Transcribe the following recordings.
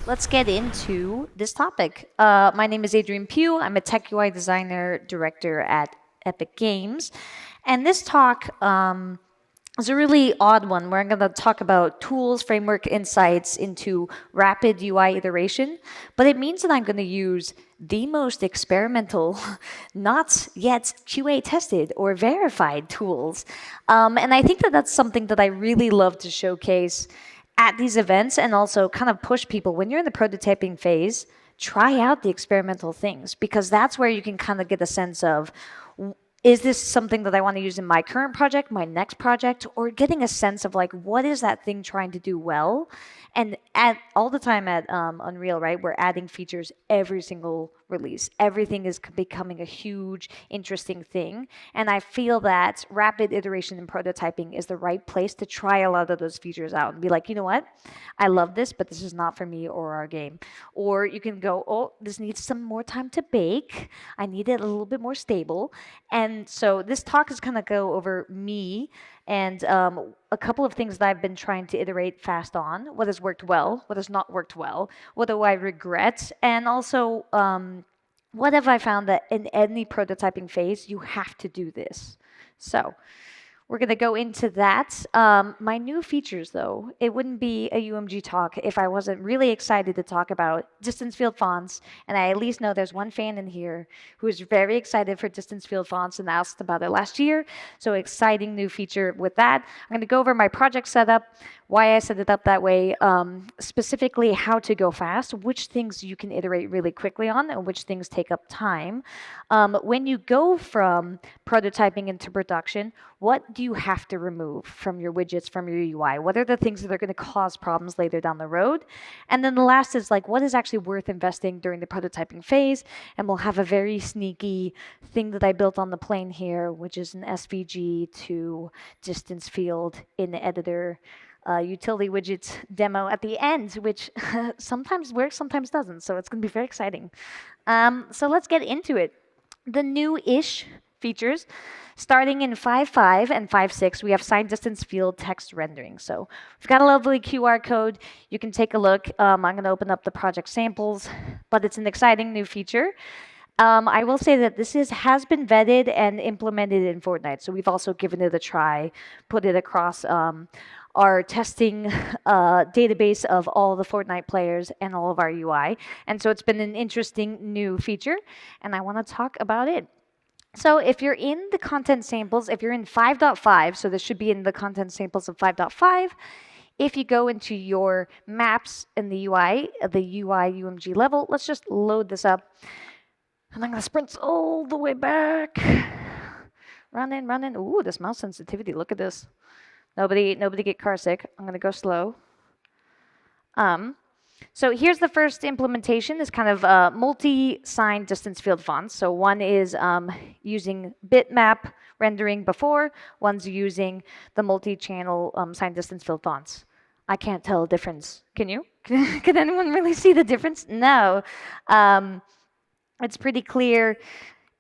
let's get into this topic. My name is Adrian Pugh. I'm a tech UI designer director at Epic Games. And this talk is a really odd one where I'm going to talk about tools, framework, insights into rapid UI iteration. But it means that I'm going to use the most experimental, not yet QA tested or verified tools. And I think that that's something that I really love to showcase at these events and also kind of push people when you're in the prototyping phase, try out the experimental things because that's where you can kind of get a sense of is this something that I want to use in my current project, my next project, or getting a sense of like what is that thing trying to do well? And at all the time at Unreal, right, we're adding features every single release. Everything is becoming a huge, interesting thing. And I feel that rapid iteration and prototyping is the right place to try a lot of those features out and be like, you know what? I love this, but this is not for me or our game. Or you can go, oh, this needs some more time to bake. I need it a little bit more stable. And so this talk is going to go over me and a couple of things that I've been trying to iterate fast on, what has worked well, what has not worked well, what do I regret, and also what have I found that in any prototyping phase, you have to do this. So we're going to go into that. My new features, though, it wouldn't be a UMG talk if I wasn't really excited to talk about distance field fonts. And I at least know there's one fan in here who is very excited for distance field fonts and asked about it last year. So exciting new feature with that. I'm going to go over my project setup, why I set it up that way, specifically how to go fast, which things you can iterate really quickly on, and which things take up time. When you go from prototyping into production, what do you have to remove from your widgets, from your UI? What are the things that are going to cause problems later down the road? And then the last is like, what is actually worth investing during the prototyping phase? And we'll have a very sneaky thing that I built on the plane here, which is an SVG to distance field in the editor utility widgets demo at the end, which sometimes works, sometimes doesn't. So it's going to be very exciting. So let's get into it. The new-ish features, starting in 5.5 and 5.6, we have signed distance field text rendering. So we've got a lovely QR code. You can take a look. I'm going to open up the project samples, but it's an exciting new feature. I will say that this has been vetted and implemented in Fortnite. So we've also given it a try, put it across our testing database of all the Fortnite players and all of our UI. And so it's been an interesting new feature, and I want to talk about it. So if you're in the content samples, if you're in 5.5, so this should be in the content samples of 5.5, if you go into your maps in the UI UMG level, let's just load this up. And I'm going to sprint all the way back. Run in, run in. Ooh, this mouse sensitivity. Look at this. Nobody get car sick. I'm going to go slow. So here's the first implementation. It's kind of multi-sign distance field fonts. So one is using bitmap rendering before. One's using the multi-channel sign distance field fonts. I can't tell a difference. Can you? Can anyone really see the difference? No. It's pretty clear.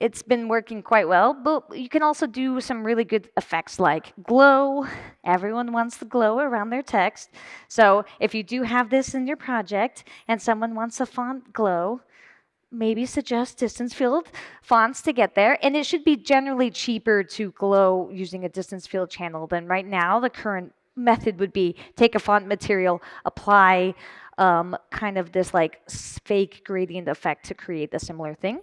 It's been working quite well, but you can also do some really good effects like glow. Everyone wants the glow around their text. So if you do have this in your project and someone wants a font glow, maybe suggest distance field fonts to get there. And it should be generally cheaper to glow using a distance field channel than right now. The current method would be take a font material, apply kind of this like fake gradient effect to create a similar thing.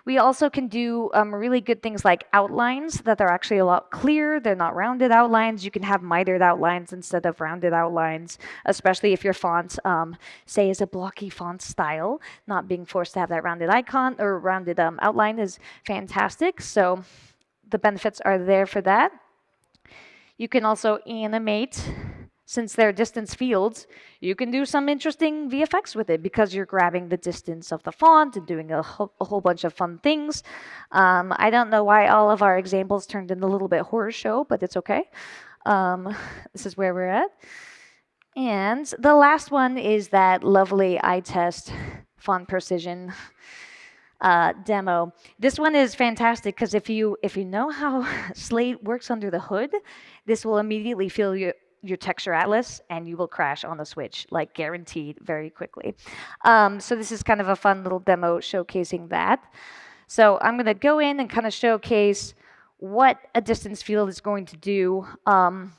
We also can do really good things like outlines that are actually a lot clearer. They're not rounded outlines. You can have mitered outlines instead of rounded outlines, especially if your font, say, is a blocky font style. Not being forced to have that rounded icon or rounded outline is fantastic. So the benefits are there for that. You can also animate. Since they're distance fields, you can do some interesting VFX with it because you're grabbing the distance of the font and doing a whole bunch of fun things. I don't know why all of our examples turned in a little bit horror show, but it's okay. This is where we're at. And the last one is that lovely eye test font precision demo. This one is fantastic because if you know how Slate works under the hood, this will immediately your texture atlas, and you will crash on the Switch, like guaranteed, very quickly. So this is kind of a fun little demo showcasing that. So I'm going to go in and kind of showcase what a distance field is going to do on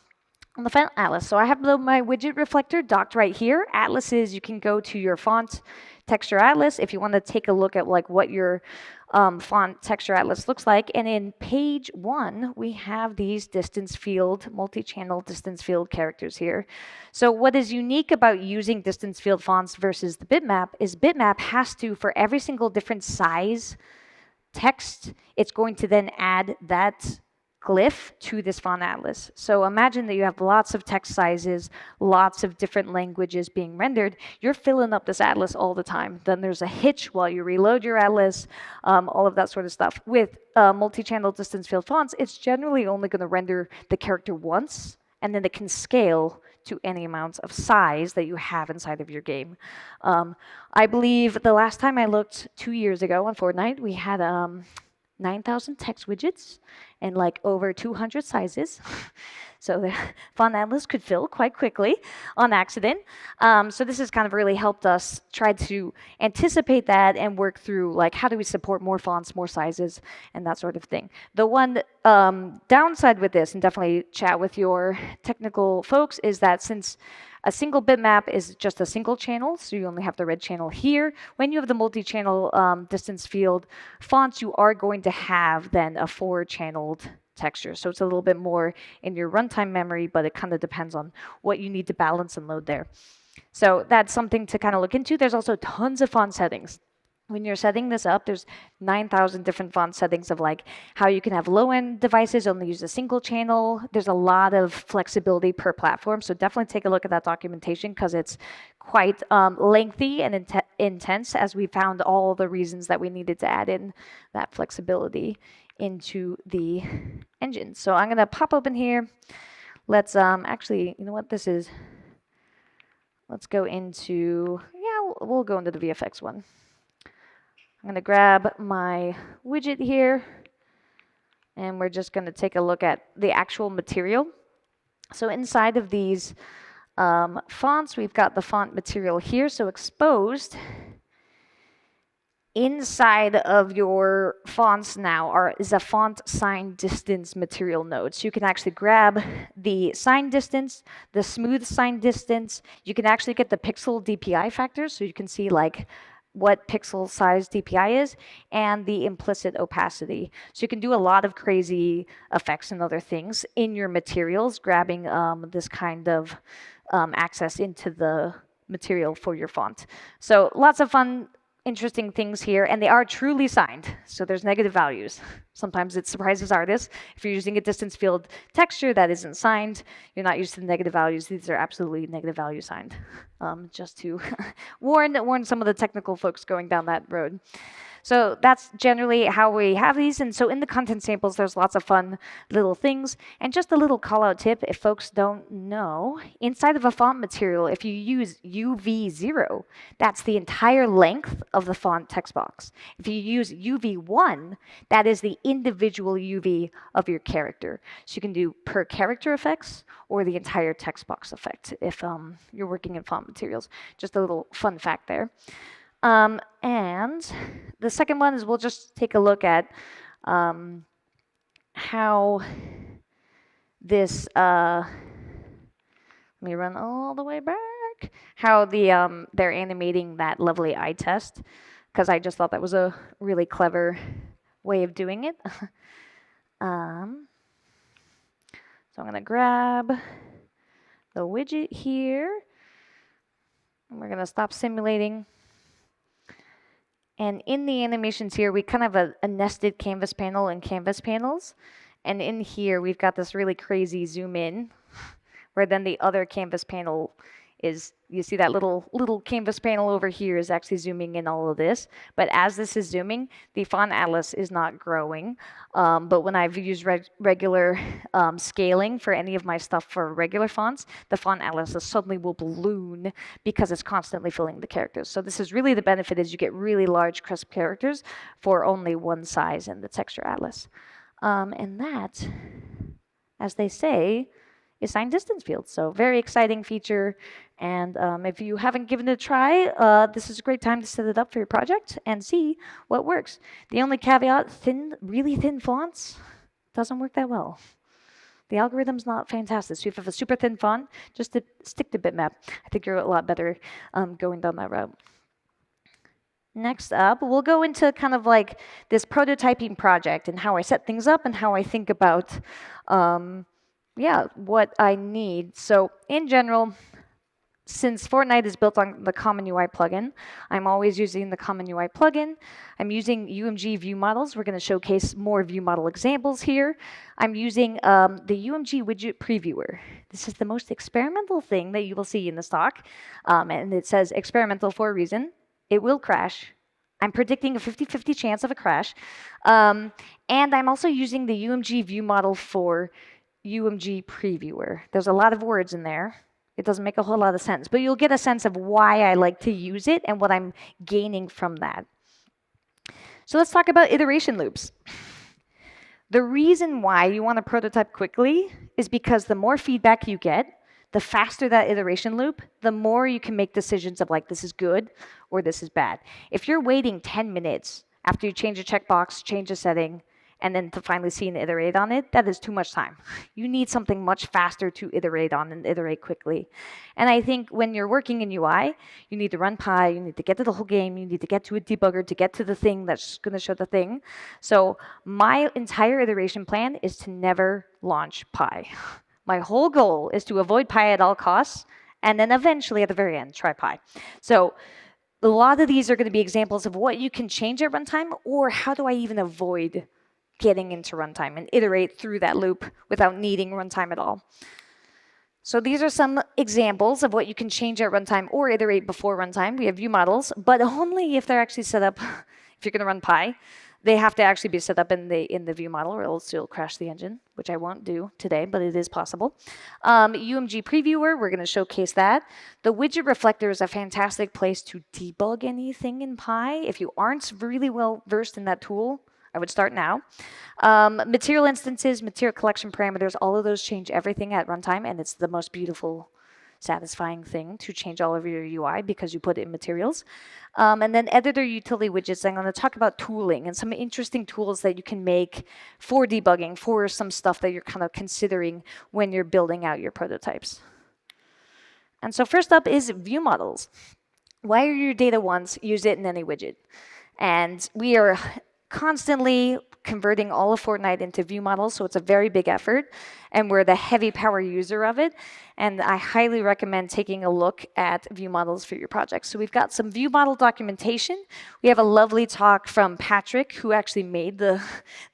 the font atlas. So I have my widget reflector docked right here. Atlases, you can go to your font texture atlas if you want to take a look at like what your font texture atlas looks like. And in page 1, we have these distance field, multi-channel distance field characters here. So what is unique about using distance field fonts versus the bitmap is bitmap has to, for every single different size text, it's going to then add that glyph to this font atlas. So imagine that you have lots of text sizes, lots of different languages being rendered. You're filling up this atlas all the time. Then there's a hitch while you reload your atlas, all of that sort of stuff. With multi-channel distance field fonts, it's generally only going to render the character once, and then it can scale to any amount of size that you have inside of your game. I believe the last time I looked 2 years ago on Fortnite, we had 9,000 text widgets and like over 200 sizes. So the font atlas could fill quite quickly on accident. So this has kind of really helped us try to anticipate that and work through like how do we support more fonts, more sizes, and that sort of thing. The one downside with this, and definitely chat with your technical folks, is that since a single bitmap is just a single channel, so you only have the red channel here. When you have the multi-channel distance field fonts, you are going to have then a 4-channeled texture. So it's a little bit more in your runtime memory, but it kind of depends on what you need to balance and load there. So that's something to kind of look into. There's also tons of font settings. When you're setting this up, there's 9,000 different font settings of like how you can have low-end devices only use a single channel. There's a lot of flexibility per platform, so definitely take a look at that documentation because it's quite lengthy and intense, as we found all the reasons that we needed to add in that flexibility into the engine. So I'm going to pop open here. Let's actually, you know what this is? Let's go into, yeah, we'll go into the VFX one. I'm going to grab my widget here, and we're just going to take a look at the actual material. So inside of these fonts, we've got the font material here. So exposed inside of your fonts now is a font sign distance material node. So you can actually grab the sign distance, the smooth sign distance. You can actually get the pixel DPI factors, so you can see like what pixel size DPI is, and the implicit opacity. So you can do a lot of crazy effects and other things in your materials, grabbing this kind of access into the material for your font. So lots of fun, interesting things here, and they are truly signed, so there's negative values. Sometimes it surprises artists. If you're using a distance field texture that isn't signed, you're not used to the negative values. These are absolutely negative value signed, just to warn some of the technical folks going down that road. So that's generally how we have these. And so in the content samples, there's lots of fun little things. And just a little call out tip, if folks don't know, inside of a font material, if you use UV0, that's the entire length of the font text box. If you use UV1, that is the individual UV of your character. So you can do per character effects or the entire text box effect if you're working in font materials. Just a little fun fact there. And the second one is we'll just take a look at how this, let me run all the way back, how they're animating that lovely eye test, because I just thought that was a really clever way of doing it. So I'm going to grab the widget here, and we're going to stop simulating. And in the animations here, we kind of have a nested canvas panel and canvas panels. And in here, we've got this really crazy zoom in, where then the other canvas panel is, you see that little canvas panel over here is actually zooming in all of this. But as this is zooming, the font atlas is not growing. But when I've used regular scaling for any of my stuff for regular fonts, the font atlas suddenly will balloon because it's constantly filling the characters. So this is really the benefit, is you get really large, crisp characters for only one size in the texture atlas. And that, as they say, assign distance fields. So very exciting feature. And if you haven't given it a try, this is a great time to set it up for your project and see what works. The only caveat, really thin fonts doesn't work that well. The algorithm's not fantastic. So if you have a super thin font, just to stick to bitmap. I think you're a lot better going down that route. Next up, we'll go into kind of like this prototyping project and how I set things up and how I think about, what I need. So in general, since Fortnite is built on the Common UI plugin, I'm always using the Common UI plugin. I'm using UMG view models. We're going to showcase more view model examples here. I'm using the UMG widget previewer. This is the most experimental thing that you will see in this talk. And it says experimental for a reason. It will crash. I'm predicting a 50-50 chance of a crash. And I'm also using the UMG view model for UMG previewer. There's a lot of words in there. It doesn't make a whole lot of sense, but you'll get a sense of why I like to use it and what I'm gaining from that. So let's talk about iteration loops. The reason why you want to prototype quickly is because the more feedback you get, the faster that iteration loop, the more you can make decisions of like, this is good or this is bad. If you're waiting 10 minutes after you change a checkbox, change a setting, and then to finally see and iterate on it, that is too much time. You need something much faster to iterate on and iterate quickly. And I think when you're working in UI, you need to run Pi, you need to get to the whole game, you need to get to a debugger to get to the thing that's going to show the thing. So my entire iteration plan is to never launch Pi. My whole goal is to avoid Pi at all costs, and then eventually at the very end, try Pi. So a lot of these are going to be examples of what you can change at runtime, or how do I even avoid getting into runtime and iterate through that loop without needing runtime at all. So these are some examples of what you can change at runtime or iterate before runtime. We have view models, but only if they're actually set up. If you're going to run Pi, they have to actually be set up in the view model, or else it'll crash the engine, which I won't do today, but it is possible. UMG previewer, we're going to showcase that. The widget reflector is a fantastic place to debug anything in Pi. If you aren't really well versed in that tool, I would start now. Material instances, material collection parameters, all of those change everything at runtime, and it's the most beautiful, satisfying thing to change all of your UI because you put it in materials. And then editor utility widgets, I'm going to talk about tooling and some interesting tools that you can make for debugging, for some stuff that you're kind of considering when you're building out your prototypes. And so first up is view models. Wire your data once, use it in any widget. And we are constantly converting all of Fortnite into view models, so it's a very big effort, and we're the heavy power user of it. And I highly recommend taking a look at view models for your project. So we've got some view model documentation. We have a lovely talk from Patrick, who actually made the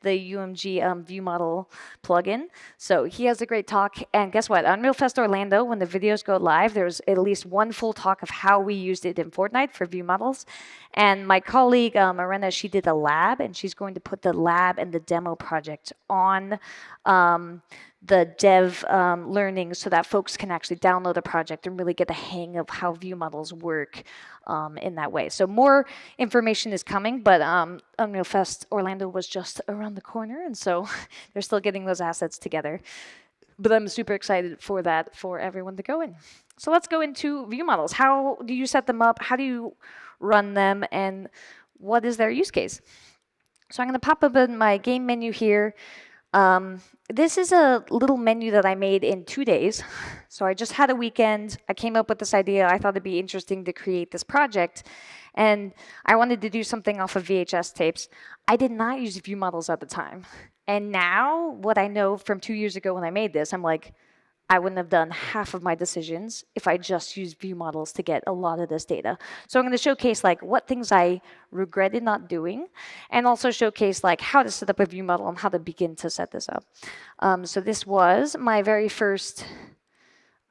UMG view model plugin. So he has a great talk. And guess what? Unreal Fest Orlando, when the videos go live, there's at least one full talk of how we used it in Fortnite for view models. And my colleague, Marina, she did a lab, and she's going to put the lab and the demo project on the dev learning so that folks can actually download a project and really get the hang of how view models work in that way. So more information is coming, but Unreal Fest Orlando was just around the corner, and so they're still getting those assets together. But I'm super excited for that, for everyone to go in. So let's go into view models. How do you set them up? How do you run them? And what is their use case? So I'm going to pop up in my game menu here. This is a little menu that I made in 2 days. So I just had a weekend. I came up with this idea. I thought it'd be interesting to create this project. And I wanted to do something off of VHS tapes. I did not use view models at the time. And now, what I know from 2 years ago when I made this, I'm like, I wouldn't have done half of my decisions if I just used view models to get a lot of this data. So I'm going to showcase like what things I regretted not doing, and also showcase like how to set up a view model and how to begin to set this up. So this was my very first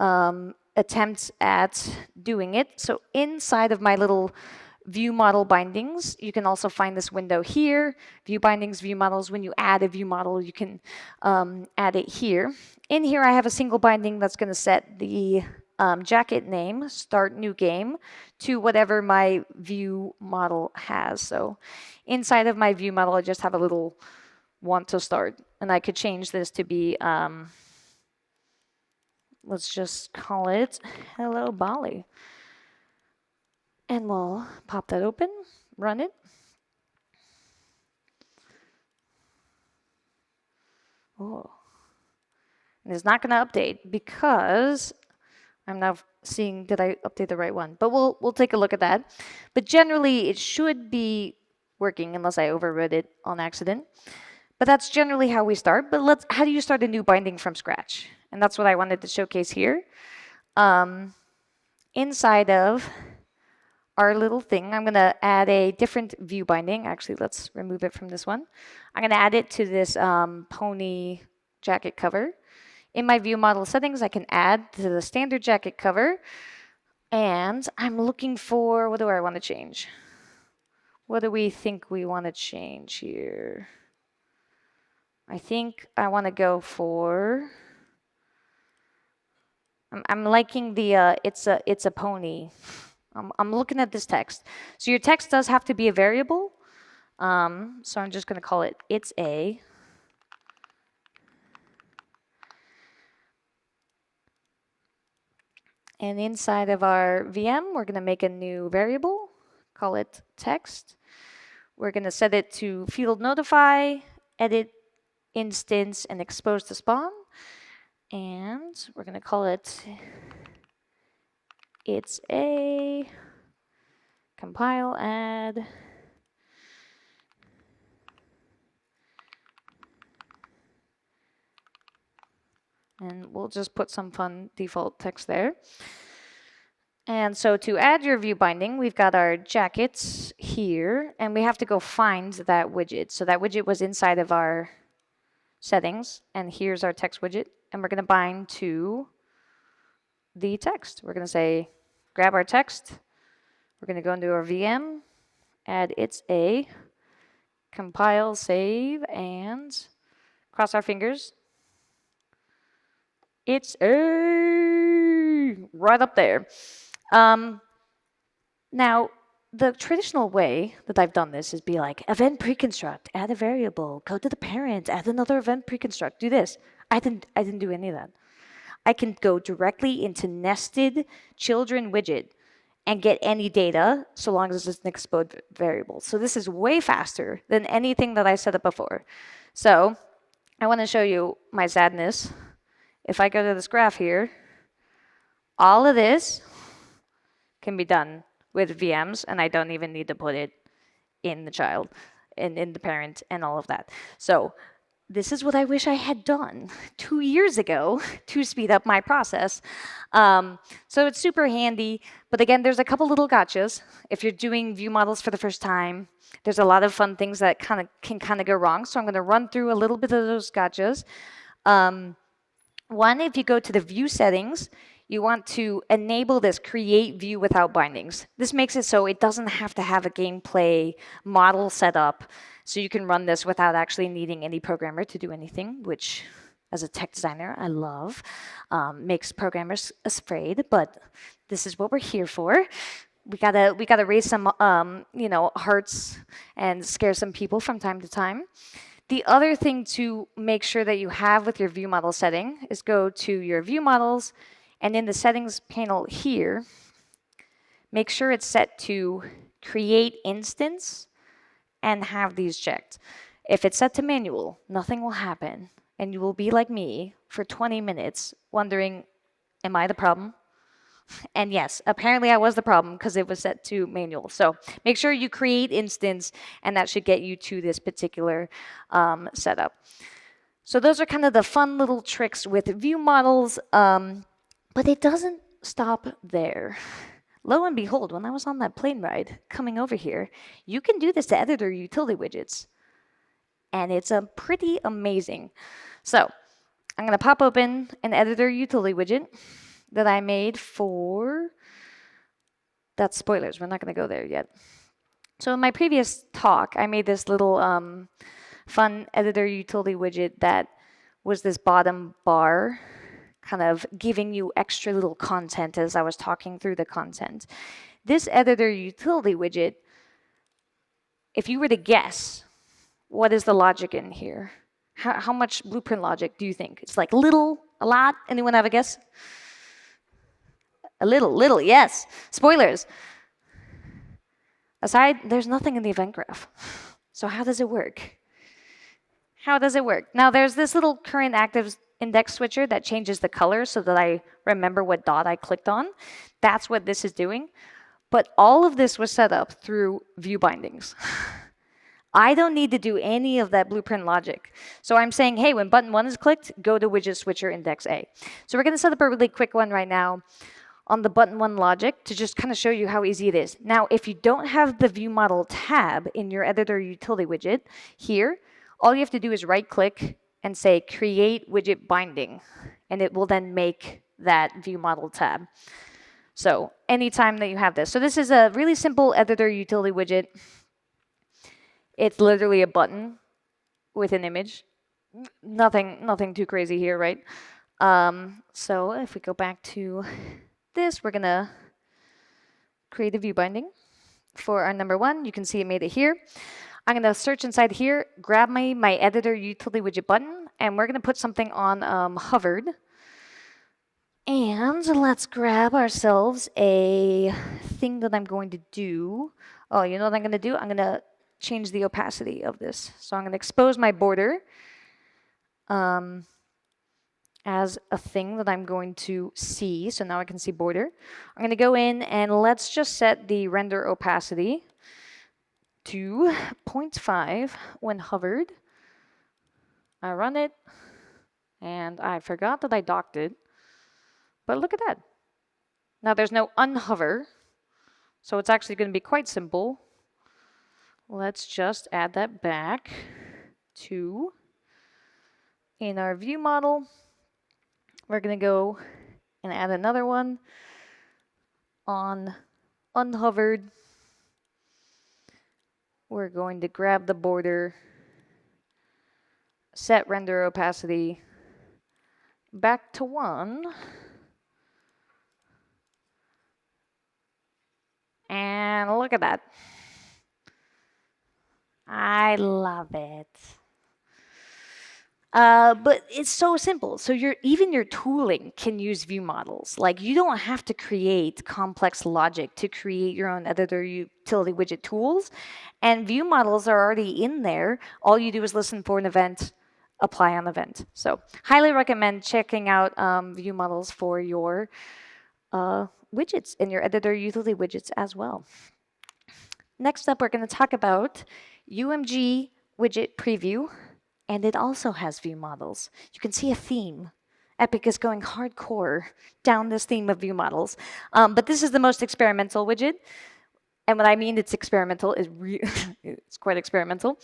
attempt at doing it. So inside of my little view model bindings, you can also find this window here, view bindings, view models. When you add a view model, you can add it here. In here, I have a single binding that's going to set the jacket name, start new game, to whatever my view model has. So inside of my view model, I just have a little want to start. And I could change this to be let's just call it Hello Bali. And we'll pop that open, run it. Oh, and it's not going to update because I'm now seeing, did I update the right one? But we'll take a look at that. But generally, it should be working unless I overwrote it on accident. But that's generally how we start. But how do you start a new binding from scratch? And that's what I wanted to showcase here. Inside of our little thing, I'm going to add a different view binding. Actually, let's remove it from this one. I'm going to add it to this pony jacket cover. In my view model settings, I can add to the standard jacket cover. And I'm looking for, what do I want to change? What do we think we want to change here? I think I want to go for, I'm liking the, it's a pony. I'm looking at this text. So your text does have to be a variable. So I'm just going to call it it's a. And inside of our VM, we're going to make a new variable, call it text. We're going to set it to field notify, edit instance, and expose to spawn. And we're going to call it it's a compile add. And we'll just put some fun default text there. And so to add your view binding, we've got our jackets here, and we have to go find that widget. So that widget was inside of our settings, and here's our text widget, and we're going to bind to the text. We're going to say, grab our text. We're going to go into our VM, add it's a, compile, save, and cross our fingers. It's a right up there. Now, the traditional way that I've done this is be like, event preconstruct, add a variable, go to the parent, add another event preconstruct, do this. I didn't do any of that. I can go directly into nested children widget and get any data so long as it's an exposed variable. So this is way faster than anything that I set up before. So I want to show you my sadness. If I go to this graph here, all of this can be done with VMs, and I don't even need to put it in the child, in the parent, and all of that. So this is what I wish I had done 2 years ago to speed up my process. So it's super handy, but again, there's a couple little gotchas. If you're doing view models for the first time, there's a lot of fun things that can go wrong. So I'm going to run through a little bit of those gotchas. One, if you go to the view settings, you want to enable this create view without bindings. This makes it so it doesn't have to have a gameplay model set up, so you can run this without actually needing any programmer to do anything, which as a tech designer, I love. Makes programmers afraid, but this is what we're here for. We gotta raise some hearts and scare some people from time to time. The other thing to make sure that you have with your view model setting is go to your view models, and in the settings panel here, make sure it's set to create instance and have these checked. If it's set to manual, nothing will happen, and you will be like me for 20 minutes wondering, am I the problem? And yes, apparently I was the problem because it was set to manual. So make sure you create instance, and that should get you to this particular setup. So those are kind of the fun little tricks with view models, but it doesn't stop there. Lo and behold, when I was on that plane ride coming over here, you can do this to editor utility widgets, and it's pretty amazing. So I'm going to pop open an editor utility widget that I made for, that's spoilers, we're not going to go there yet. So in my previous talk, I made this little fun editor utility widget that was this bottom bar, kind of giving you extra little content as I was talking through the content. This editor utility widget, if you were to guess, what is the logic in here? How much blueprint logic do you think? It's like little, A lot? Anyone have a guess? A little, yes. Spoilers. Aside, there's nothing in the event graph. So how does it work? How does it work? Now there's this little current active index switcher that changes the color so that I remember what dot I clicked on. That's what this is doing. But all of this was set up through view bindings. I don't need to do any of that blueprint logic. So I'm saying, hey, when button 1 is clicked, go to widget switcher index A. So we're going to set up a really quick one right now on the button 1 logic to just kind of show you how easy it is. Now, if you don't have the view model tab in your editor utility widget here, all you have to do is right click and say create widget binding, and it will then make that view model tab. So anytime that you have this. So this is a really simple editor utility widget. It's literally a button with an image. Nothing too crazy here, right? So if we go back to this, we're gonna create a view binding for our number 1. You can see it made it here. I'm gonna search inside here, grab my editor utility widget button, and we're gonna put something on hovered. And let's grab ourselves a thing that I'm going to do. Oh, you know what I'm gonna do? I'm gonna change the opacity of this. So I'm gonna expose my border as a thing that I'm going to see. So now I can see border. I'm going to go in and let's just set the render opacity to 0.5 when hovered. I run it, and I forgot that I docked it. But look at that. Now there's no unhover, so it's actually going to be quite simple. Let's just add that back to in our view model. We're going to go and add another one on unhovered. We're going to grab the border, set render opacity back to 1. And look at that. I love it. But it's so simple. So even your tooling can use view models. Like you don't have to create complex logic to create your own editor utility widget tools. And view models are already in there. All you do is listen for an event, apply on event. So highly recommend checking out view models for your widgets and your editor utility widgets as well. Next up, we're going to talk about UMG widget preview. And it also has view models. You can see a theme. Epic is going hardcore down this theme of view models. But this is the most experimental widget. And what I mean it's experimental is it's quite experimental.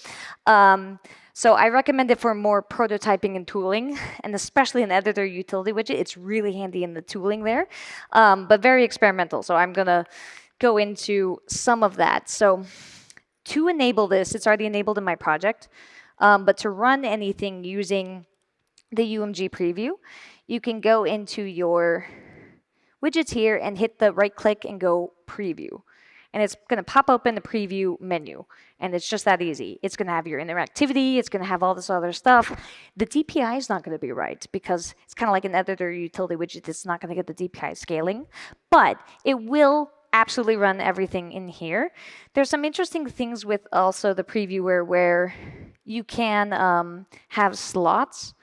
So I recommend it for more prototyping and tooling, and especially an editor utility widget. It's really handy in the tooling there, but very experimental. So I'm going to go into some of that. So to enable this, it's already enabled in my project. But to run anything using the UMG preview, you can go into your widgets here and hit the right click and go preview. And it's going to pop open the preview menu. And it's just that easy. It's going to have your interactivity. It's going to have all this other stuff. The DPI is not going to be right because it's kind of like an editor utility widget. It's not going to get the DPI scaling. But it will absolutely run everything in here. There's some interesting things with also the previewer where you can have slots.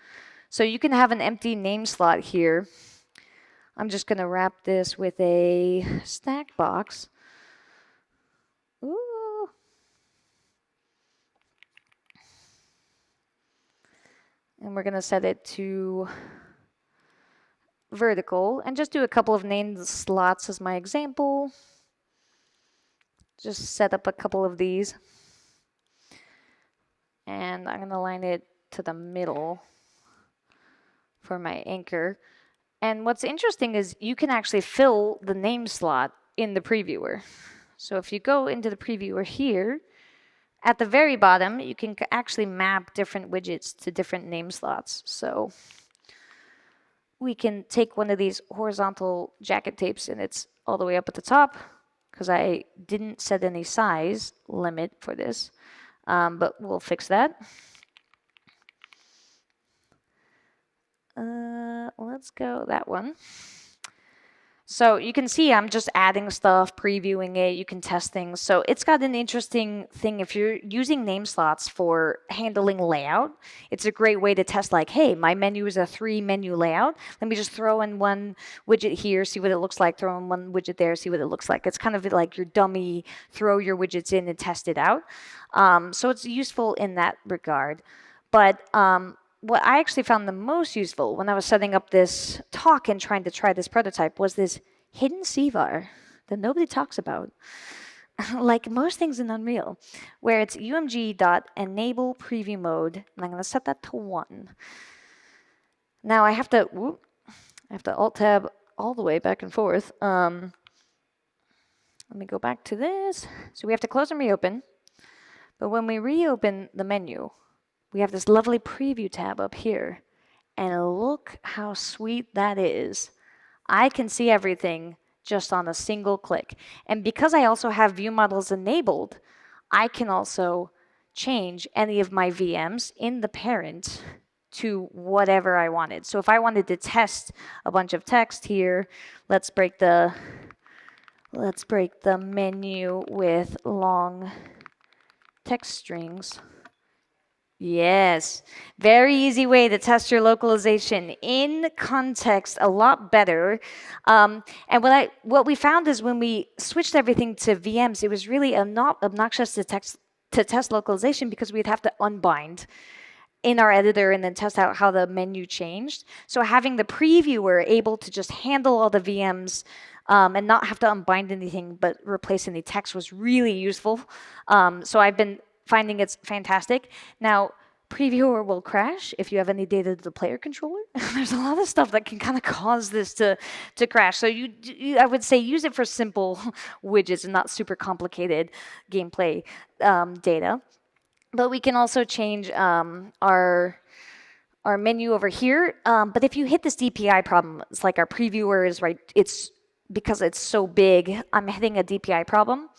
So you can have an empty name slot here. I'm just going to wrap this with a stack box. Ooh. And we're going to set it to vertical and just do a couple of named slots as my example. Just set up a couple of these. And I'm going to line it to the middle for my anchor. And what's interesting is you can actually fill the name slot in the previewer. So if you go into the previewer here, at the very bottom, you can actually map different widgets to different name slots. So we can take one of these horizontal jacket tapes, and it's all the way up at the top, because I didn't set any size limit for this, but we'll fix that. Let's go that one. So you can see I'm just adding stuff, previewing it. You can test things. So it's got an interesting thing. If you're using name slots for handling layout, it's a great way to test like, hey, my menu is a 3-menu layout. Let me just throw in one widget here, see what it looks like. Throw in one widget there, see what it looks like. It's kind of like your dummy, throw your widgets in and test it out. So it's useful in that regard. But what I actually found the most useful when I was setting up this talk and trying to try this prototype was this hidden CVAR that nobody talks about. Like most things in Unreal, where it's umg.enable preview mode, and I'm going to set that to 1. Now I have to Alt-Tab all the way back and forth. Let me go back to this. So we have to close and reopen. But when we reopen the menu, we have this lovely preview tab up here. And look how sweet that is. I can see everything just on a single click. And because I also have view models enabled, I can also change any of my VMs in the parent to whatever I wanted. So if I wanted to test a bunch of text here, let's break the menu with long text strings. Yes, very easy way to test your localization in context, a lot better. And what we found is when we switched everything to VMs, it was really not obnoxious to test localization because we'd have to unbind in our editor and then test out how the menu changed. So having the previewer able to just handle all the VMs and not have to unbind anything but replace any text was really useful. So I've been finding it's fantastic. Now, previewer will crash if you have any data to the player controller. There's a lot of stuff that can kind of cause this to crash. So I would say use it for simple widgets and not super complicated gameplay data. But we can also change our menu over here. But if you hit this DPI problem, it's like our previewer is right. It's because it's so big, I'm hitting a DPI problem.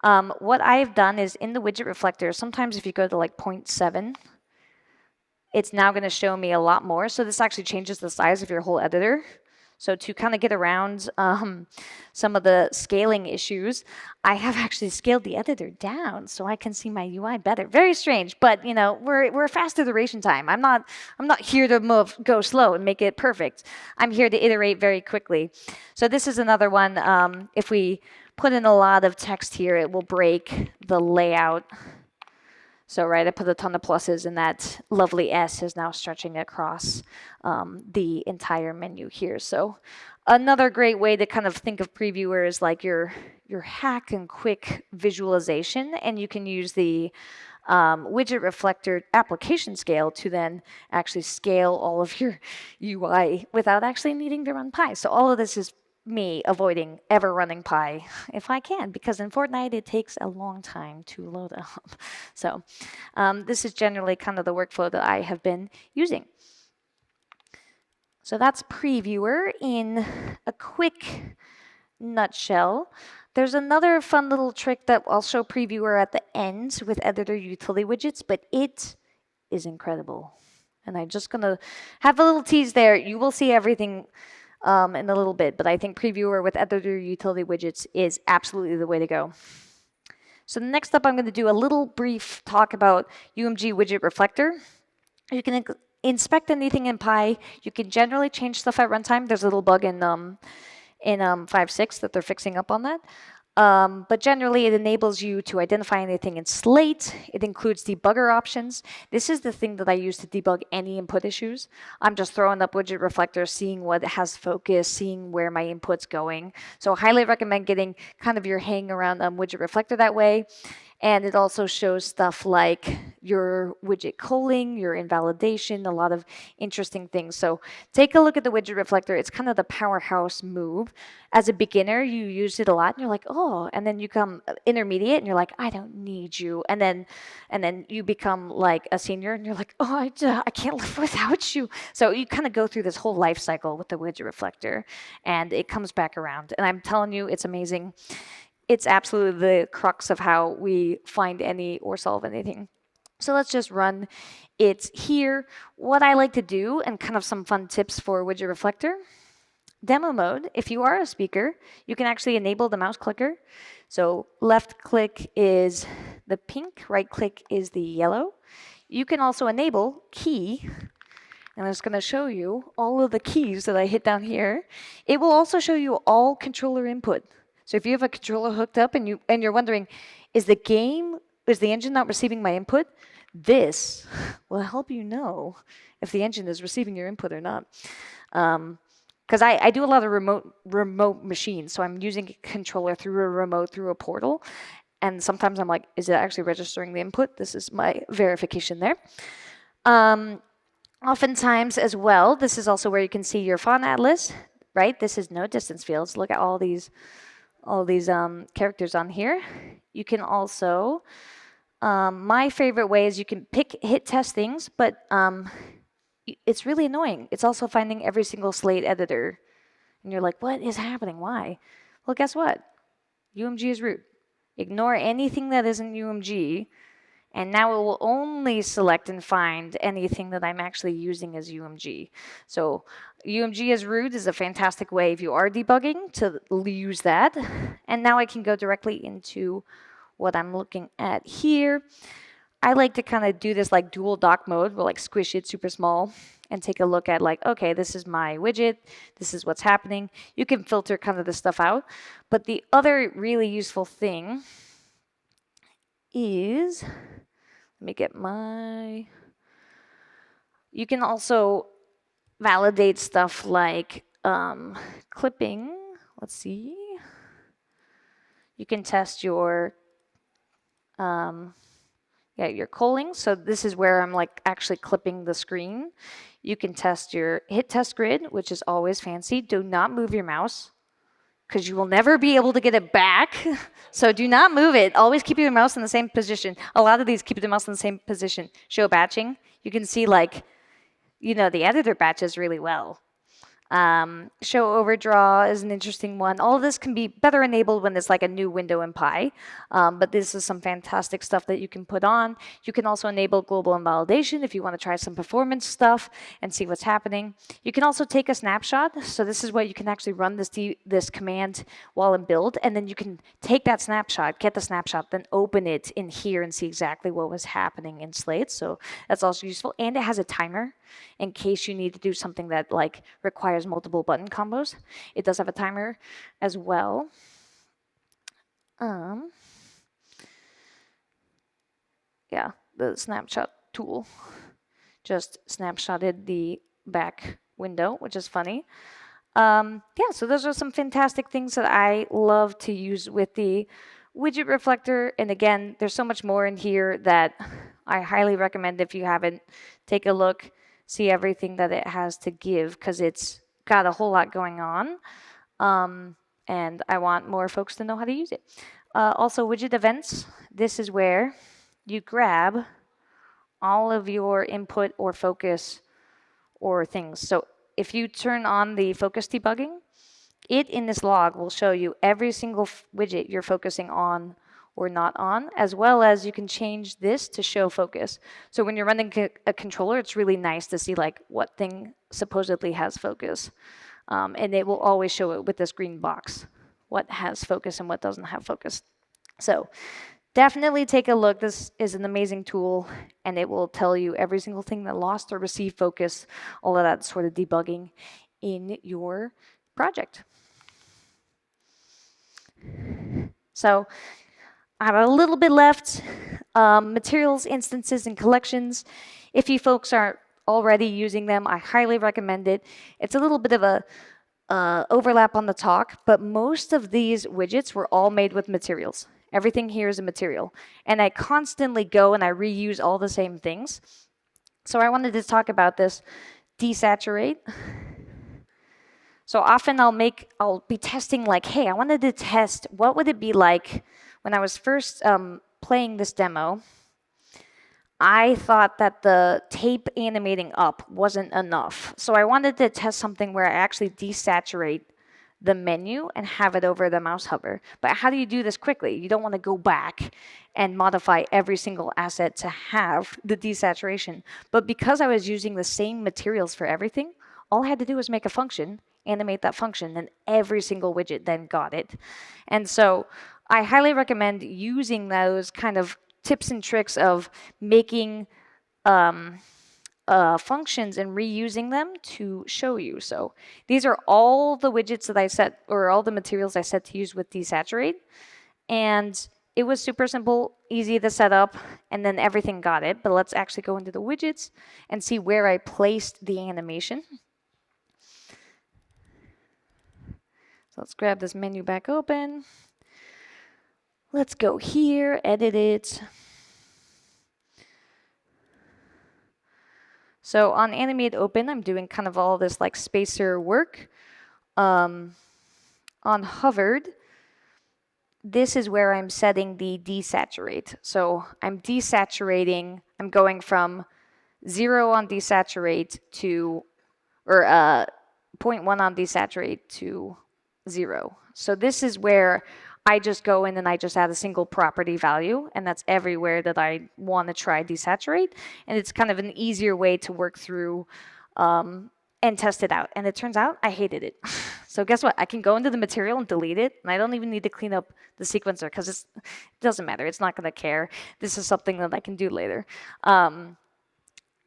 What I've done is in the widget reflector, sometimes if you go to like 0.7, it's now going to show me a lot more. So this actually changes the size of your whole editor. So to kind of get around some of the scaling issues, I have actually scaled the editor down so I can see my UI better. Very strange, but you know we're fast iteration time. I'm not here to go slow and make it perfect. I'm here to iterate very quickly. So this is another one. If we put in a lot of text here, it will break the layout. So right, I put a ton of pluses, and that lovely S is now stretching across the entire menu here. So another great way to kind of think of previewer is like your hack and quick visualization, and you can use the widget reflector application scale to then actually scale all of your UI without actually needing to run Pi. So all of this is me avoiding ever running Pi if I can, because in Fortnite it takes a long time to load up. So this is generally kind of the workflow that I have been using. So that's previewer in a quick nutshell. There's another fun little trick that I'll show previewer at the end with editor utility widgets, but it is incredible. And I'm just going to have a little tease there. You will see everything in a little bit, but I think previewer with editor utility widgets is absolutely the way to go. So next up, I'm going to do a little brief talk about UMG widget reflector. You can inspect anything in Pi. You can generally change stuff at runtime. There's a little bug in 5.6 that they're fixing up on that. But generally, it enables you to identify anything in Slate. It includes debugger options. This is the thing that I use to debug any input issues. I'm just throwing up widget reflector, seeing what has focus, seeing where my input's going. So I highly recommend getting kind of your hang around widget reflector that way. And it also shows stuff like your widget culling, your invalidation, a lot of interesting things. So take a look at the widget reflector. It's kind of the powerhouse move. As a beginner, you use it a lot, and you're like, oh, and then you come intermediate, and you're like, I don't need you. And then you become like a senior, and you're like, oh, I can't live without you. So you kind of go through this whole life cycle with the widget reflector, and it comes back around. And I'm telling you, it's amazing. It's absolutely the crux of how we find any or solve anything. So let's just run it here. What I like to do, and kind of some fun tips for Widget Reflector. Demo mode, if you are a speaker, you can actually enable the mouse clicker. So left click is the pink, right click is the yellow. You can also enable key, and I'm just going to show you all of the keys that I hit down here. It will also show you all controller input. So if you have a controller hooked up and you're wondering, is the engine not receiving my input? This will help you know if the engine is receiving your input or not. Because I do a lot of remote machines, so I'm using a controller through a remote, through a portal, and sometimes I'm like, is it actually registering the input? This is my verification there. Oftentimes as well, this is also where you can see your font atlas, right? This is no distance fields. Look at all these characters on here. You can also, my favorite way is you can hit test things, but it's really annoying. It's also finding every single slate editor. And you're like, what is happening? Why? Well, guess what? UMG is root. Ignore anything that isn't UMG, and now it will only select and find anything that I'm actually using as UMG. So UMG as root is a fantastic way if you are debugging to use that. And now I can go directly into what I'm looking at here. I like to kind of do this like dual dock mode. We'll like squish it super small and take a look at like, okay, this is my widget. This is what's happening. You can filter kind of this stuff out. But the other really useful thing is, let me get you can also validate stuff like clipping. Let's see. You can test your your culling. So this is where I'm like actually clipping the screen. You can test your hit test grid, which is always fancy. Do not move your mouse because you will never be able to get it back. So do not move it. Always keep your mouse in the same position. A lot of these keep the mouse in the same position. Show batching. You can see like, the editor batches really well. Show overdraw is an interesting one. All of this can be better enabled when it's like a new window in Pi, but this is some fantastic stuff that you can put on. You can also enable global invalidation if you want to try some performance stuff and see what's happening. You can also take a snapshot. So this is where you can actually run this command while in build, and then you can take that snapshot, get the snapshot, then open it in here and see exactly what was happening in Slate. So that's also useful, and it has a timer in case you need to do something that like requires multiple button combos. It does have a timer as well. Yeah, the snapshot tool just snapshotted the back window, which is funny. So those are some fantastic things that I love to use with the widget reflector. And again, there's so much more in here that I highly recommend if you haven't, take a look, see everything that it has to give, because it's got a whole lot going on. And I want more folks to know how to use it. Also, widget events. This is where you grab all of your input or focus or things. So if you turn on the focus debugging, it in this log will show you every single widget you're focusing on or not on, as well as you can change this to show focus. So when you're running a controller, it's really nice to see like what thing supposedly has focus. And it will always show it with this green box, what has focus and what doesn't have focus. So definitely take a look. This is an amazing tool, and it will tell you every single thing that lost or received focus, all of that sort of debugging in your project. So I have a little bit left. Materials, instances, and collections. If you folks are already using them, I highly recommend it. It's a little bit of a overlap on the talk, but most of these widgets were all made with materials. Everything here is a material. And I constantly go and I reuse all the same things. So I wanted to talk about this desaturate. So often I'll be testing like, hey, I wanted to test what would it be like when I was first playing this demo. I thought that the tape animating up wasn't enough. So I wanted to test something where I actually desaturate the menu and have it over the mouse hover. But how do you do this quickly? You don't want to go back and modify every single asset to have the desaturation. But because I was using the same materials for everything, all I had to do was make a function, animate that function, and every single widget then got it. And so I highly recommend using those kind of tips and tricks of making functions and reusing them to show you. So these are all the widgets that I set, or all the materials I set to use with desaturate. And it was super simple, easy to set up, and then everything got it. But let's actually go into the widgets and see where I placed the animation. So let's grab this menu back open. Let's go here, edit it. So on animate open, I'm doing kind of all this like spacer work. On hovered, this is where I'm setting the desaturate. So I'm desaturating, I'm going from 0 on desaturate to, or 0.1 on desaturate to 0. So this is where I just go in and I just add a single property value, and that's everywhere that I want to try desaturate. And it's kind of an easier way to work through and test it out. And it turns out I hated it. So guess what? I can go into the material and delete it, and I don't even need to clean up the sequencer because it doesn't matter. It's not going to care. This is something that I can do later. And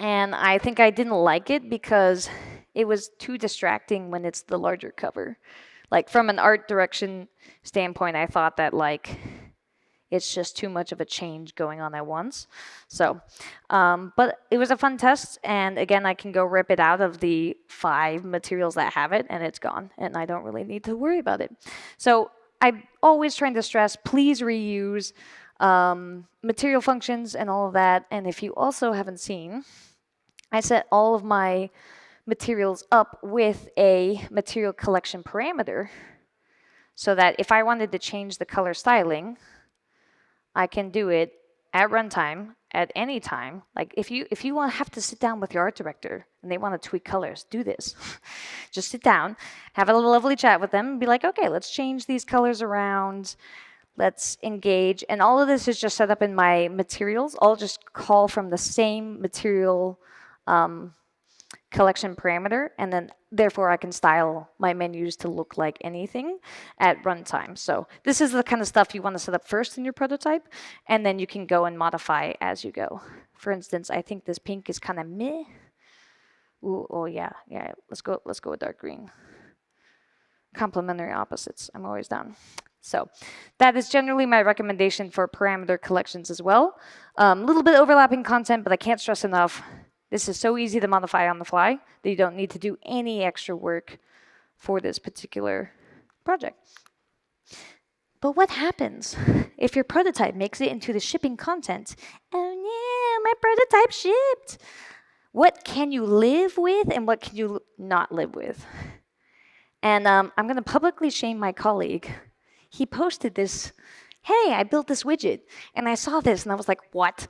I think I didn't like it because it was too distracting when it's the larger cover. Like from an art direction standpoint, I thought that like it's just too much of a change going on at once. So, but it was a fun test. And again, I can go rip it out of the 5 materials that have it, and it's gone. And I don't really need to worry about it. So I'm always trying to stress, please reuse material functions and all of that. And if you also haven't seen, I set all of my materials up with a material collection parameter so that if I wanted to change the color styling, I can do it at runtime at any time. Like if you want to have to sit down with your art director and they want to tweak colors, do this. Just sit down, have a lovely chat with them, and be like, okay, let's change these colors around. Let's engage. And all of this is just set up in my materials. I'll just call from the same material collection parameter, and then therefore I can style my menus to look like anything at runtime. So this is the kind of stuff you want to set up first in your prototype, and then you can go and modify as you go. For instance, I think this pink is kind of meh. Ooh, oh yeah, let's go with dark green. Complementary opposites, I'm always down. So that is generally my recommendation for parameter collections as well. A little bit overlapping content, but I can't stress enough, this is so easy to modify on the fly that you don't need to do any extra work for this particular project. But what happens if your prototype makes it into the shipping content? Oh no, my prototype shipped. What can you live with and what can you not live with? And I'm going to publicly shame my colleague. He posted this, hey, I built this widget. And I saw this and I was like, what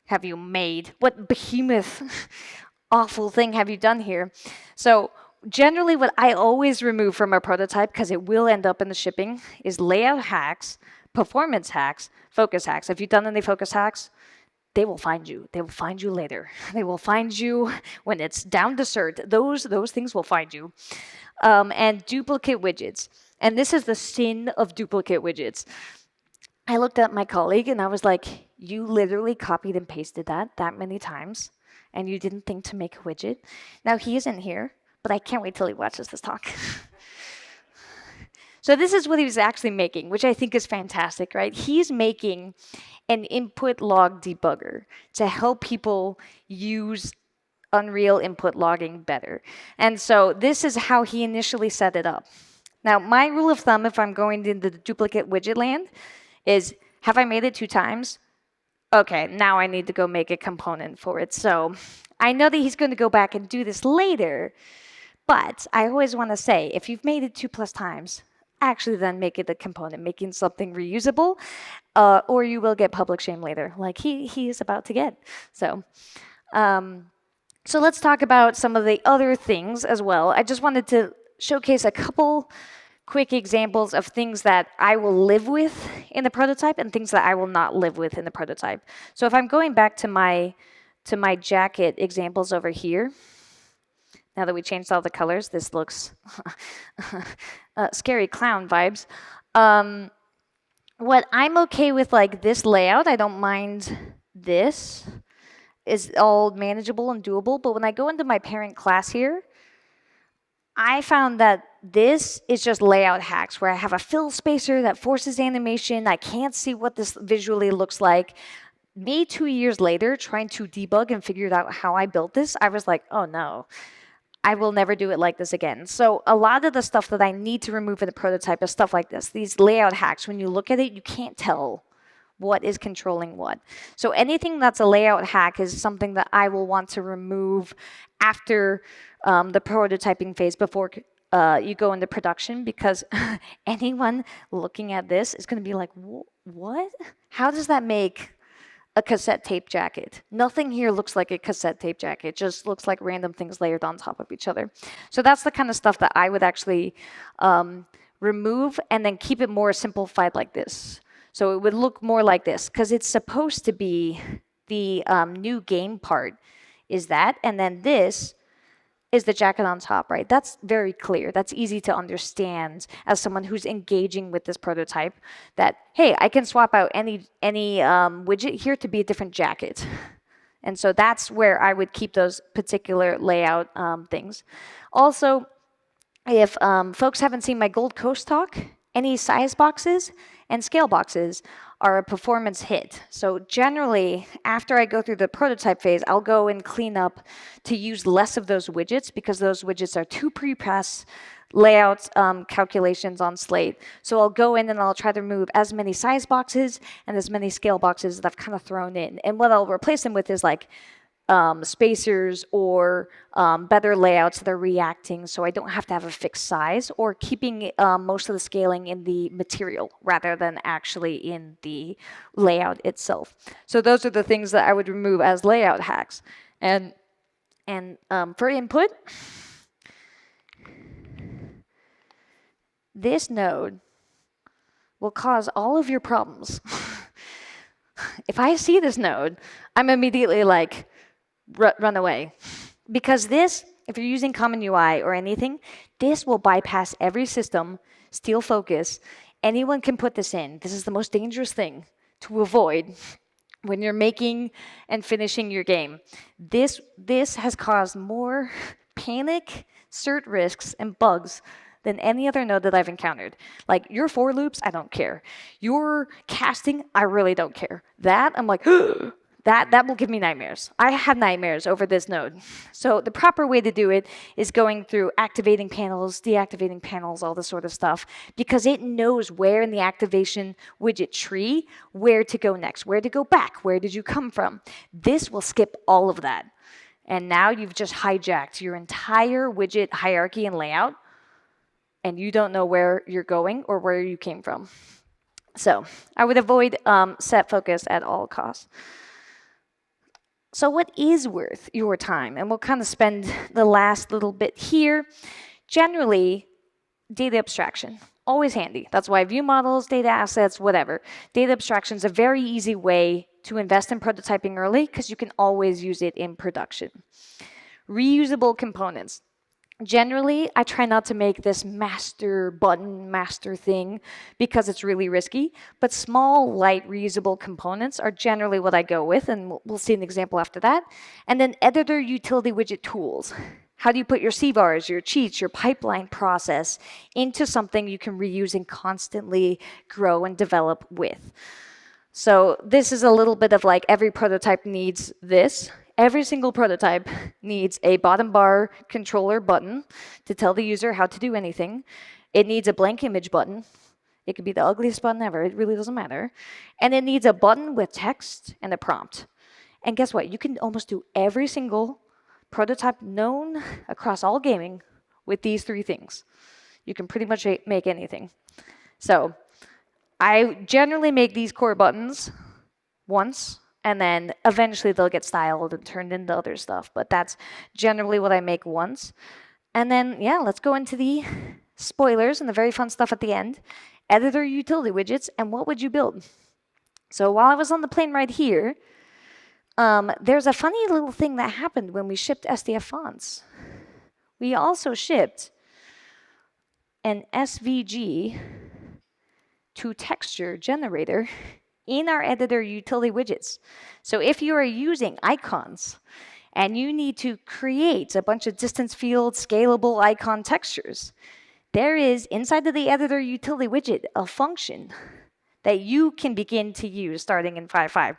have you made? What behemoth awful thing have you done here? So generally what I always remove from a prototype, because it will end up in the shipping, is layout hacks, performance hacks, focus hacks. If you've done any focus hacks, they will find you. They will find you later. They will find you when it's down to cert. Those things will find you. And duplicate widgets. And this is the sin of duplicate widgets. I looked at my colleague and I was like, you literally copied and pasted that many times, and you didn't think to make a widget. Now he isn't here, but I can't wait till he watches this talk. So this is what he was actually making, which I think is fantastic, right? He's making an input log debugger to help people use Unreal input logging better. And so this is how he initially set it up. Now, my rule of thumb, if I'm going into the duplicate widget land, is have I made it 2 times? Okay, now I need to go make a component for it. So I know that he's going to go back and do this later, but I always want to say, if you've made it 2+ times, actually then make it a component, making something reusable, or you will get public shame later, like he is about to get. So let's talk about some of the other things as well. I just wanted to showcase a couple quick examples of things that I will live with in the prototype and things that I will not live with in the prototype. So if I'm going back to my jacket examples over here, now that we changed all the colors, this looks scary clown vibes. What I'm okay with, like this layout, I don't mind this. Is all manageable and doable, but when I go into my parent class here, I found that this is just layout hacks where I have a fill spacer that forces animation. I can't see what this visually looks like. Me 2 years later, trying to debug and figure out how I built this, I was like, oh no, I will never do it like this again. So a lot of the stuff that I need to remove in the prototype is stuff like this. These layout hacks, when you look at it, you can't tell what is controlling what. So anything that's a layout hack is something that I will want to remove after the prototyping phase before you go into production, because anyone looking at this is going to be like, what? How does that make a cassette tape jacket? Nothing here looks like a cassette tape jacket. It just looks like random things layered on top of each other. So that's the kind of stuff that I would actually remove and then keep it more simplified like this. So it would look more like this, because it's supposed to be the new game part is that, and then this is the jacket on top, right? That's very clear. That's easy to understand as someone who's engaging with this prototype, that, hey, I can swap out any widget here to be a different jacket. And so that's where I would keep those particular layout things. Also, if folks haven't seen my Gold Coast talk, any size boxes and scale boxes are a performance hit. So generally, after I go through the prototype phase, I'll go and clean up to use less of those widgets, because those widgets are too pre-press layout calculations on Slate. So I'll go in and I'll try to remove as many size boxes and as many scale boxes that I've kind of thrown in. And what I'll replace them with is like spacers or better layouts that are reacting, so I don't have to have a fixed size, or keeping most of the scaling in the material rather than actually in the layout itself. So those are the things that I would remove as layout hacks. And for input, this node will cause all of your problems. If I see this node, I'm immediately like, run away. Because this, if you're using Common UI or anything, this will bypass every system, steal focus. Anyone can put this in. This is the most dangerous thing to avoid when you're making and finishing your game. This has caused more panic, cert risks, and bugs than any other node that I've encountered. Like your for loops, I don't care. Your casting, I really don't care. That, I'm like, that will give me nightmares. I have nightmares over this node. So the proper way to do it is going through activating panels, deactivating panels, all this sort of stuff, because it knows where in the activation widget tree, where to go next, where to go back, where did you come from. This will skip all of that. And now you've just hijacked your entire widget hierarchy and layout, and you don't know where you're going or where you came from. So I would avoid set focus at all costs. So what is worth your time? And we'll kind of spend the last little bit here. Generally, data abstraction, always handy. That's why view models, data assets, whatever. Data abstraction is a very easy way to invest in prototyping early, because you can always use it in production. Reusable components. Generally, I try not to make this master button, master thing, because it's really risky, but small, light, reusable components are generally what I go with, and we'll see an example after that. And then editor utility widget tools. How do you put your CVARs, your cheats, your pipeline process into something you can reuse and constantly grow and develop with? So this is a little bit of like every prototype needs this. Every single prototype needs a bottom bar controller button to tell the user how to do anything. It needs a blank image button. It could be the ugliest button ever. It really doesn't matter. And it needs a button with text and a prompt. And guess what? You can almost do every single prototype known across all gaming with these three things. You can pretty much make anything. So I generally make these core buttons once, and then eventually they'll get styled and turned into other stuff. But that's generally what I make once. And then, yeah, let's go into the spoilers and the very fun stuff at the end, editor utility widgets, and what would you build? So while I was on the plane right here, there's a funny little thing that happened when we shipped SDF fonts. We also shipped an SVG to texture generator in our editor utility widgets. So if you are using icons and you need to create a bunch of distance field scalable icon textures, there is inside of the editor utility widget a function that you can begin to use starting in 5.5.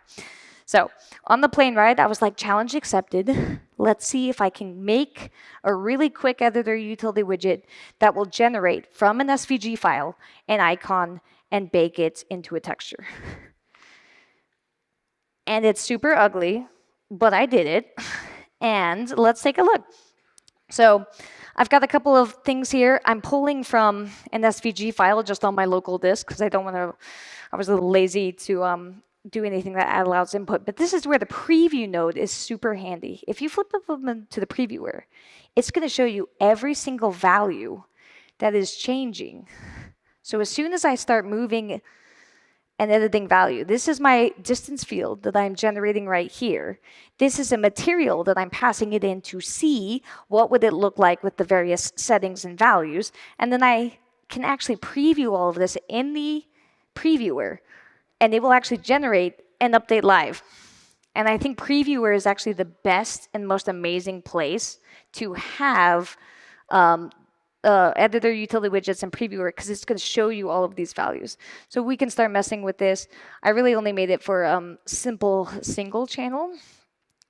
So on the plane ride, I was like, challenge accepted. Let's see if I can make a really quick editor utility widget that will generate from an SVG file an icon and bake it into a texture. And it's super ugly, but I did it. And let's take a look. So I've got a couple of things here. I'm pulling from an SVG file just on my local disk because I was a little lazy to do anything that allows input. But this is where the preview node is super handy. If you flip up to the previewer, it's going to show you every single value that is changing. So as soon as I start moving and editing value, this is my distance field that I'm generating right here. This is a material that I'm passing it in to see what would it look like with the various settings and values. And then I can actually preview all of this in the previewer, and it will actually generate and update live. And I think previewer is actually the best and most amazing place to have editor utility widgets and previewer, because it's going to show you all of these values. So we can start messing with this. I really only made it for simple single channel.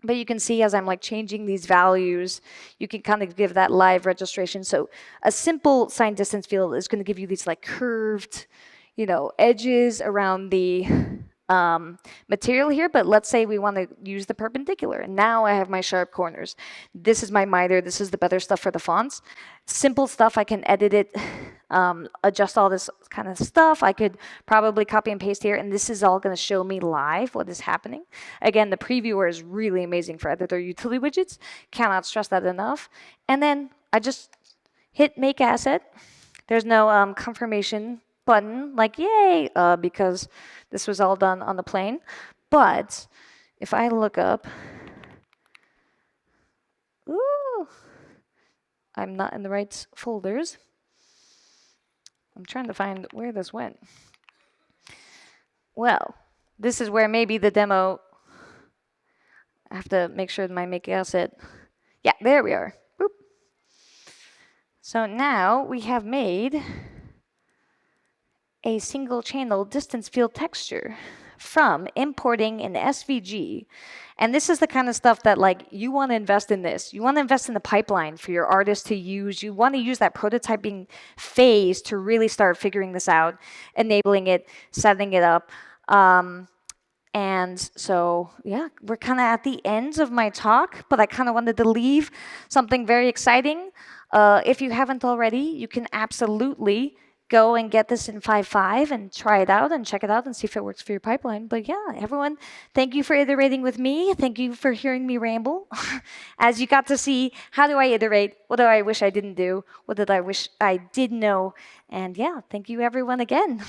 But you can see as I'm like changing these values, you can kind of give that live registration. So a simple sign distance field is going to give you these like curved, edges around the material here, but let's say we want to use the perpendicular. And now I have my sharp corners. This is my miter. This is the better stuff for the fonts. Simple stuff, I can edit it, adjust all this kind of stuff. I could probably copy and paste here, and this is all going to show me live what is happening. Again, the previewer is really amazing for editor utility widgets. Cannot stress that enough. And then I just hit make asset. There's no confirmation button, like yay, because this was all done on the plane. But if I look up, ooh, I'm not in the right folders. I'm trying to find where this went. Well, this is where maybe the demo, I have to make sure my make asset, yeah, there we are. Boop. So now we have made a single channel distance field texture from importing an SVG. And this is the kind of stuff that like you want to invest in this. You want to invest in the pipeline for your artists to use. You want to use that prototyping phase to really start figuring this out, enabling it, setting it up. And so, yeah, we're kind of at the end of my talk, but I kind of wanted to leave something very exciting. If you haven't already, you can absolutely go and get this in 5.5 and try it out and check it out and see if it works for your pipeline. But yeah, everyone, thank you for iterating with me. Thank you for hearing me ramble. As you got to see, how do I iterate? What do I wish I didn't do? What did I wish I did know? And yeah, thank you everyone again.